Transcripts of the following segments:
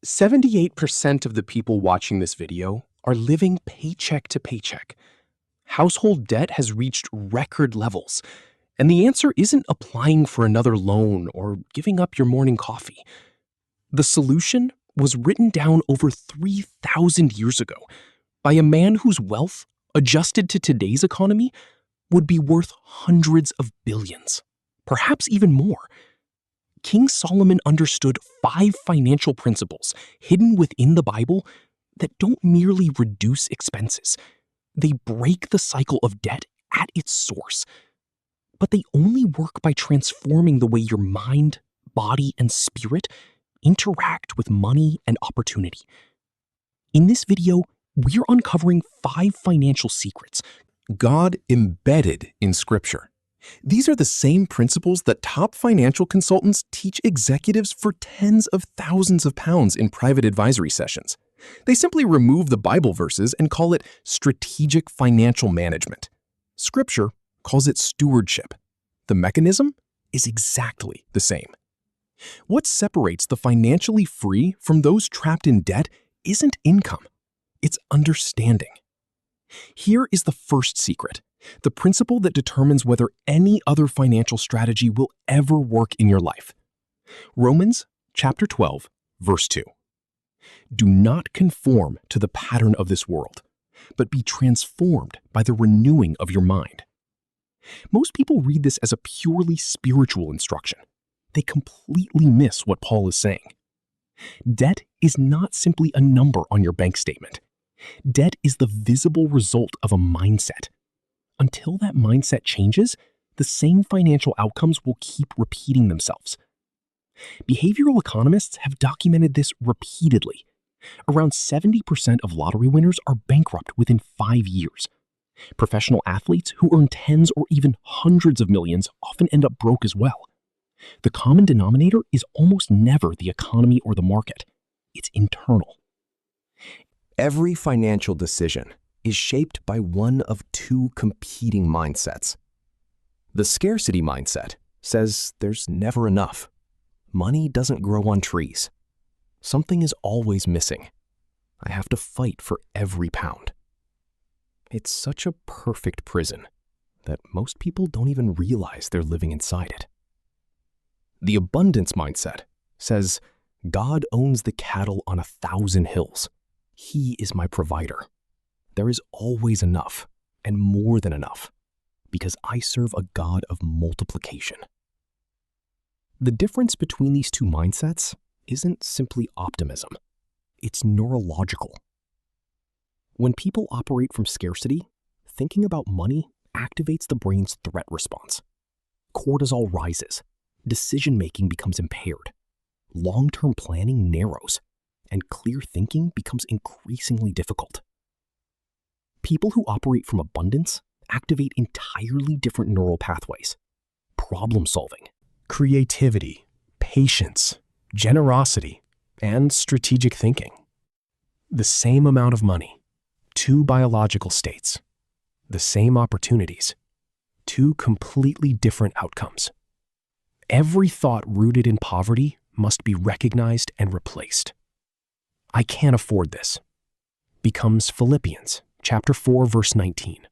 78% of the people watching this video are living paycheck to paycheck. Household debt has reached record levels, and the answer isn't applying for another loan or giving up your morning coffee. The solution was written down over 3,000 years ago by a man whose wealth, adjusted to today's economy, would be worth hundreds of billions, perhaps even more. King Solomon understood 5 financial principles hidden within the Bible that don't merely reduce expenses. They break the cycle of debt at its source. But they only work by transforming the way your mind, body, and spirit interact with money and opportunity. In this video, we're uncovering 5 financial secrets God embedded in Scripture. These are the same principles that top financial consultants teach executives for tens of thousands of pounds in private advisory sessions. They simply remove the Bible verses and call it strategic financial management. Scripture calls it stewardship. The mechanism is exactly the same. What separates the financially free from those trapped in debt isn't income, it's understanding. Here is the first secret, the principle that determines whether any other financial strategy will ever work in your life. Romans chapter 12, verse 2. Do not conform to the pattern of this world, but be transformed by the renewing of your mind. Most people read this as a purely spiritual instruction. They completely miss what Paul is saying. Debt is not simply a number on your bank statement. Debt is the visible result of a mindset. Until that mindset changes, the same financial outcomes will keep repeating themselves. Behavioral economists have documented this repeatedly. Around 70% of lottery winners are bankrupt within 5 years. Professional athletes who earn tens or even hundreds of millions often end up broke as well. The common denominator is almost never the economy or the market. It's internal. Every financial decision is shaped by one of 2 competing mindsets. The scarcity mindset says there's never enough. Money doesn't grow on trees. Something is always missing. I have to fight for every pound. It's such a perfect prison that most people don't even realize they're living inside it. The abundance mindset says God owns the cattle on 1,000 hills. He is my provider. There is always enough and more than enough because I serve a God of multiplication. The difference between these 2 mindsets isn't simply optimism. It's neurological. When people operate from scarcity, thinking about money activates the brain's threat response. Cortisol rises. Decision-making becomes impaired. Long-term planning narrows, and clear thinking becomes increasingly difficult. People who operate from abundance activate entirely different neural pathways. Problem-solving, Creativity, patience, generosity, and strategic thinking. The same amount of money, 2 biological states. The same opportunities, 2 completely different outcomes. Every thought rooted in poverty must be recognized and replaced. I can't afford this becomes Philippians chapter 4, verse 19.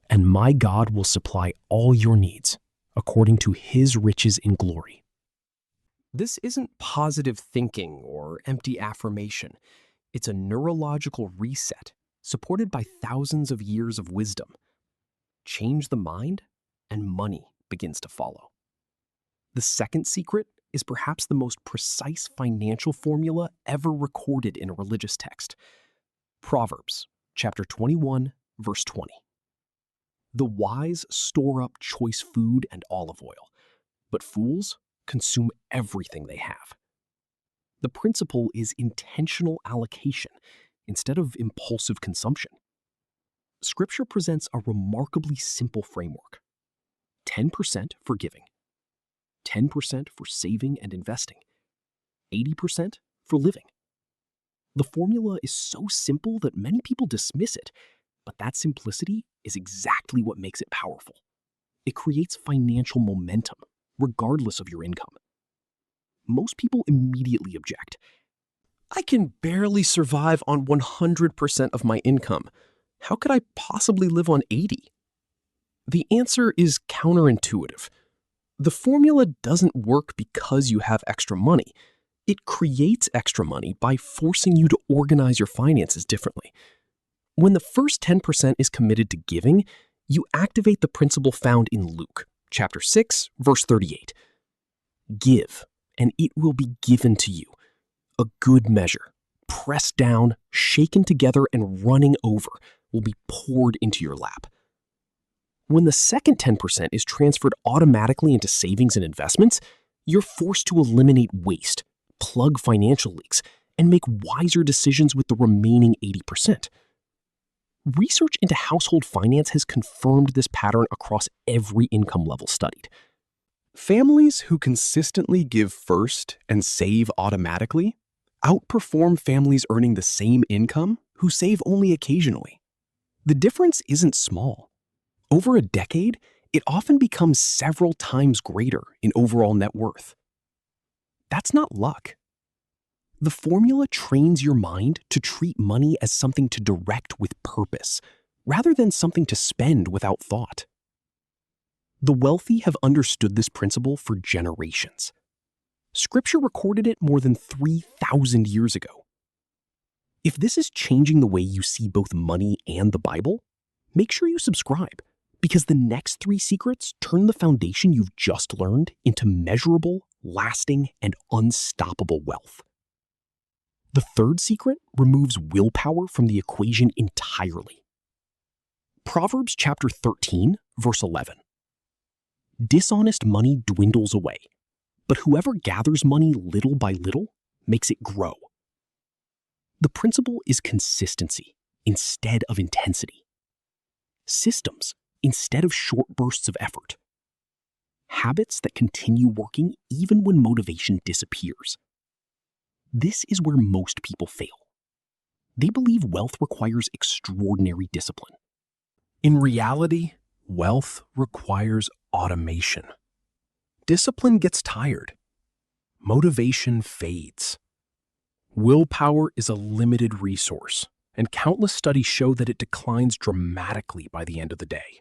And my God will supply all your needs according to his riches in glory. This isn't positive thinking or empty affirmation. It's a neurological reset supported by thousands of years of wisdom. Change the mind, and money begins to follow. The second secret is perhaps the most precise financial formula ever recorded in a religious text. Proverbs chapter 21, verse 20. The wise store up choice food and olive oil, but fools consume everything they have. The principle is intentional allocation instead of impulsive consumption. Scripture presents a remarkably simple framework. 10% for giving, 10% for saving and investing, 80% for living. The formula is so simple that many people dismiss it, but that simplicity is exactly what makes it powerful. It creates financial momentum, regardless of your income. Most people immediately object. I can barely survive on 100% of my income. How could I possibly live on 80? The answer is counterintuitive. The formula doesn't work because you have extra money. It creates extra money by forcing you to organize your finances differently. When the first 10% is committed to giving, you activate the principle found in Luke, chapter 6, verse 38. Give, and it will be given to you. A good measure, pressed down, shaken together, and running over, will be poured into your lap. When the second 10% is transferred automatically into savings and investments, you're forced to eliminate waste, plug financial leaks, and make wiser decisions with the remaining 80%. Research into household finance has confirmed this pattern across every income level studied. Families who consistently give first and save automatically outperform families earning the same income who save only occasionally. The difference isn't small. Over a decade, it often becomes several times greater in overall net worth. That's not luck. The formula trains your mind to treat money as something to direct with purpose, rather than something to spend without thought. The wealthy have understood this principle for generations. Scripture recorded it more than 3,000 years ago. If this is changing the way you see both money and the Bible, make sure you subscribe, because the next 3 secrets turn the foundation you've just learned into measurable, lasting, and unstoppable wealth. The third secret removes willpower from the equation entirely. Proverbs chapter 13, verse 11. Dishonest money dwindles away, but whoever gathers money little by little makes it grow. The principle is consistency instead of intensity. Systems instead of short bursts of effort. Habits that continue working even when motivation disappears. This is where most people fail. They believe wealth requires extraordinary discipline. In reality, wealth requires automation. Discipline gets tired. Motivation fades. Willpower is a limited resource, and countless studies show that it declines dramatically by the end of the day.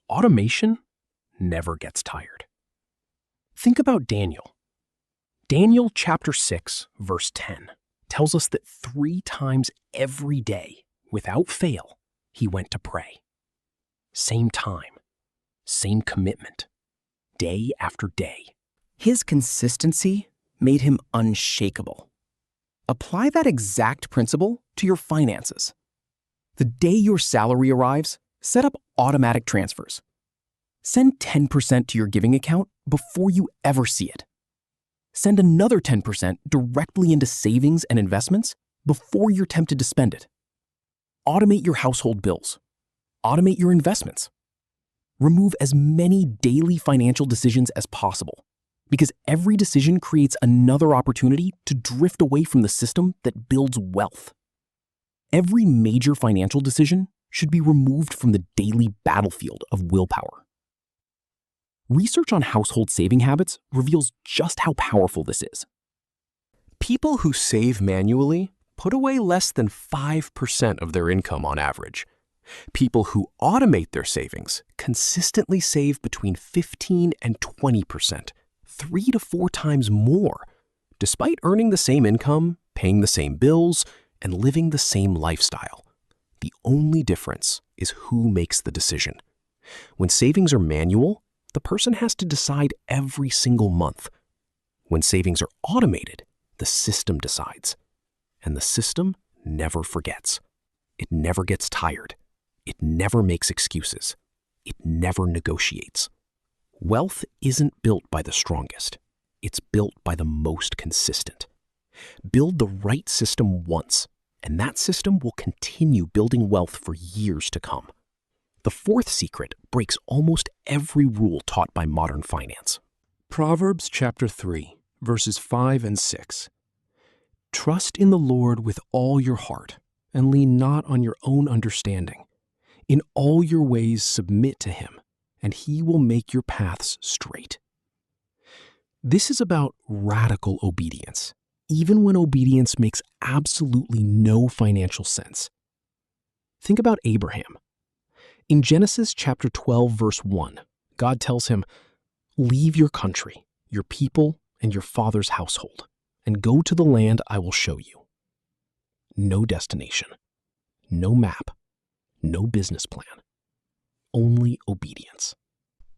Automation never gets tired. Think about Daniel. Daniel chapter 6, verse 10 tells us that 3 times every day, without fail, he went to pray. Same time, same commitment, day after day. His consistency made him unshakable. Apply that exact principle to your finances. The day your salary arrives, set up automatic transfers. Send 10% to your giving account before you ever see it. Send another 10% directly into savings and investments before you're tempted to spend it. Automate your household bills. Automate your investments. Remove as many daily financial decisions as possible, because every decision creates another opportunity to drift away from the system that builds wealth. Every major financial decision should be removed from the daily battlefield of willpower. Research on household saving habits reveals just how powerful this is. People who save manually put away less than 5% of their income on average. People who automate their savings consistently save between 15 and 20%, 3 to 4 times more, despite earning the same income, paying the same bills, and living the same lifestyle. The only difference is who makes the decision. When savings are manual, the person has to decide every single month. When savings are automated, the system decides. And the system never forgets. It never gets tired. It never makes excuses. It never negotiates. Wealth isn't built by the strongest. It's built by the most consistent. Build the right system once, and that system will continue building wealth for years to come. The fourth secret breaks almost every rule taught by modern finance. Proverbs chapter 3, verses 5 and 6. Trust in the Lord with all your heart, and lean not on your own understanding. In all your ways submit to him, and he will make your paths straight. This is about radical obedience. even when obedience makes absolutely no financial sense. Think about Abraham. In Genesis chapter 12, verse 1, God tells him, "Leave your country, your people, and your father's household, and go to the land I will show you." No destination, no map, no business plan, only obedience.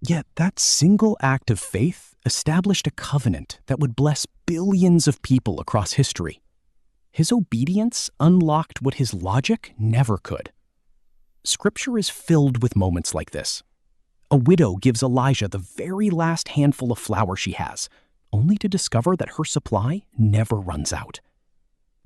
Yet that single act of faith established a covenant that would bless billions of people across history. His obedience unlocked what his logic never could. Scripture is filled with moments like this. A widow gives Elijah the very last handful of flour she has, only to discover that her supply never runs out.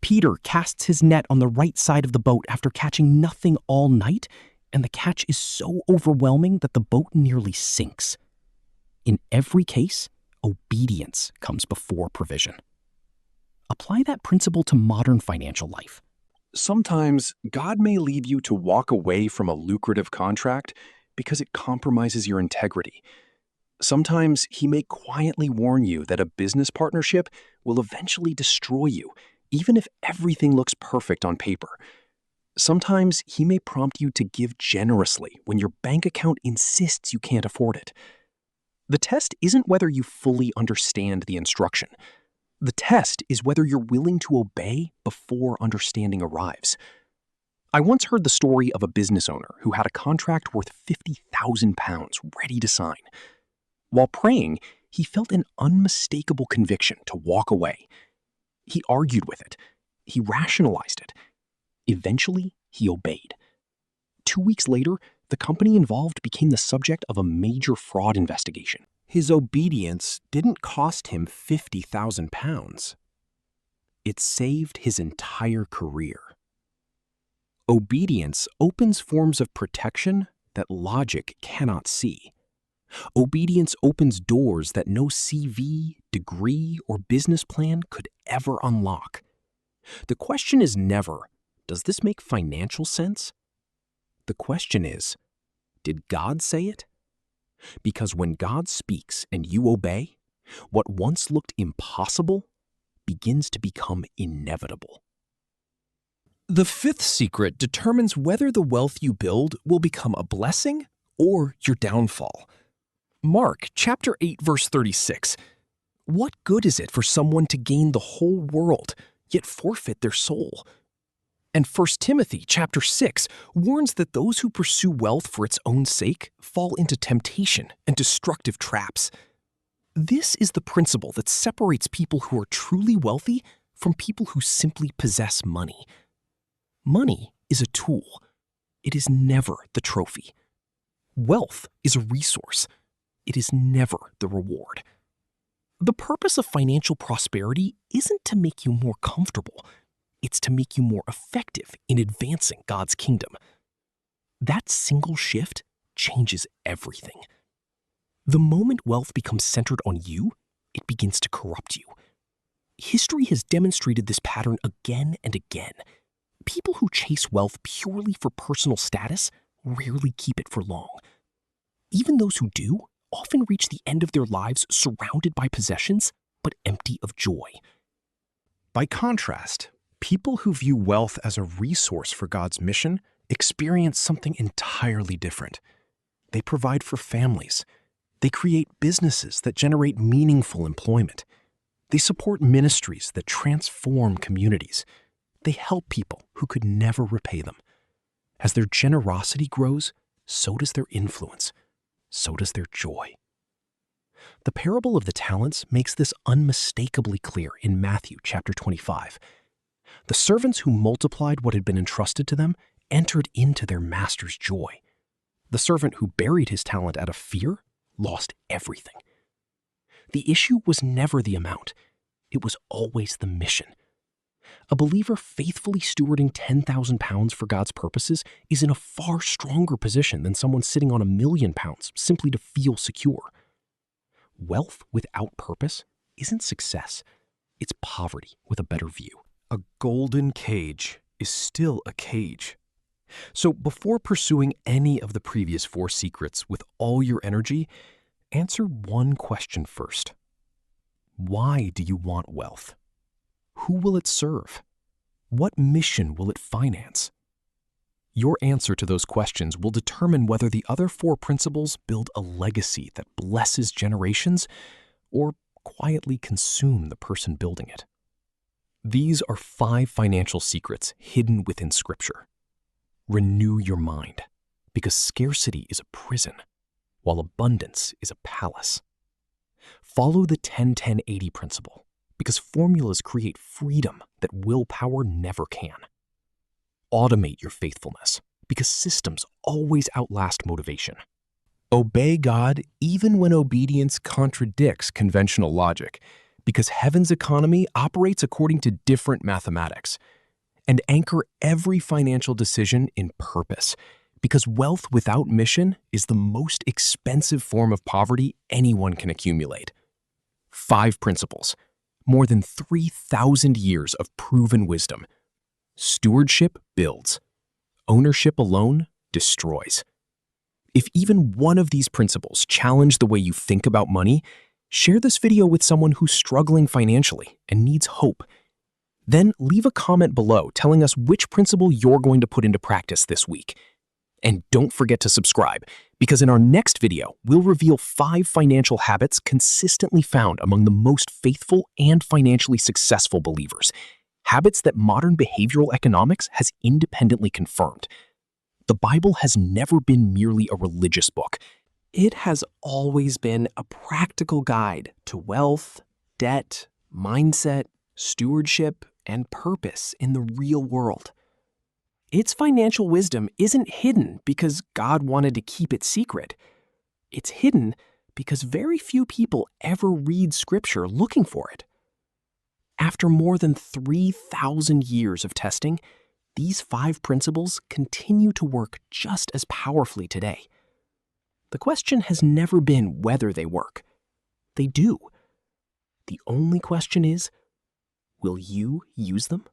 Peter casts his net on the right side of the boat after catching nothing all night, and the catch is so overwhelming that the boat nearly sinks. In every case, obedience comes before provision. Apply that principle to modern financial life. Sometimes God may lead you to walk away from a lucrative contract because it compromises your integrity. Sometimes He may quietly warn you that a business partnership will eventually destroy you, even if everything looks perfect on paper. Sometimes He may prompt you to give generously when your bank account insists you can't afford it. The test isn't whether you fully understand the instruction. The test is whether you're willing to obey before understanding arrives. I once heard the story of a business owner who had a contract worth £50,000 ready to sign. While praying, he felt an unmistakable conviction to walk away. He argued with it. He rationalized it. Eventually, he obeyed. 2 weeks later, the company involved became the subject of a major fraud investigation. His obedience didn't cost him £50,000. It saved his entire career. Obedience opens forms of protection that logic cannot see. Obedience opens doors that no CV, degree, or business plan could ever unlock. The question is never, does this make financial sense? The question is, did God say it? Because when God speaks and you obey, what once looked impossible begins to become inevitable. The fifth secret determines whether the wealth you build will become a blessing or your downfall. Mark chapter 8, verse 36. What good is it for someone to gain the whole world, yet forfeit their soul? And 1 Timothy chapter 6 warns that those who pursue wealth for its own sake fall into temptation and destructive traps. This is the principle that separates people who are truly wealthy from people who simply possess money. Money is a tool. It is never the trophy. Wealth is a resource. It is never the reward. The purpose of financial prosperity isn't to make you more comfortable. It's to make you more effective in advancing God's kingdom. That single shift changes everything. The moment wealth becomes centered on you, it begins to corrupt you. History has demonstrated this pattern again and again. People who chase wealth purely for personal status rarely keep it for long. Even those who do often reach the end of their lives surrounded by possessions, but empty of joy. By contrast, people who view wealth as a resource for God's mission experience something entirely different. They provide for families. They create businesses that generate meaningful employment. They support ministries that transform communities. They help people who could never repay them. As their generosity grows, so does their influence. So does their joy. The parable of the talents makes this unmistakably clear in Matthew chapter 25. The servants who multiplied what had been entrusted to them entered into their master's joy. The servant who buried his talent out of fear lost everything. The issue was never the amount. It was always the mission. A believer faithfully stewarding £10,000 for God's purposes is in a far stronger position than someone sitting on £1 million simply to feel secure. Wealth without purpose isn't success. It's poverty with a better view. A golden cage is still a cage. So before pursuing any of the previous 4 secrets with all your energy, answer one question first. Why do you want wealth? Who will it serve? What mission will it finance? Your answer to those questions will determine whether the other 4 principles build a legacy that blesses generations or quietly consume the person building it. These are 5 financial secrets hidden within Scripture. Renew your mind, because scarcity is a prison, while abundance is a palace. Follow the 10-10-80 principle, because formulas create freedom that willpower never can. Automate your faithfulness, because systems always outlast motivation. Obey God even when obedience contradicts conventional logic, because heaven's economy operates according to different mathematics. And anchor every financial decision in purpose, because wealth without mission is the most expensive form of poverty anyone can accumulate. 5 principles, more than 3,000 years of proven wisdom. Stewardship builds. Ownership alone destroys. If even one of these principles challenge the way you think about money, share this video with someone who's struggling financially and needs hope. Then leave a comment below telling us which principle you're going to put into practice this week. And don't forget to subscribe, because in our next video, we'll reveal 5 financial habits consistently found among the most faithful and financially successful believers. Habits that modern behavioral economics has independently confirmed. The Bible has never been merely a religious book. It has always been a practical guide to wealth, debt, mindset, stewardship, and purpose in the real world. Its financial wisdom isn't hidden because God wanted to keep it secret. It's hidden because very few people ever read Scripture looking for it. After more than 3,000 years of testing, these 5 principles continue to work just as powerfully today. The question has never been whether they work. They do. The only question is, will you use them?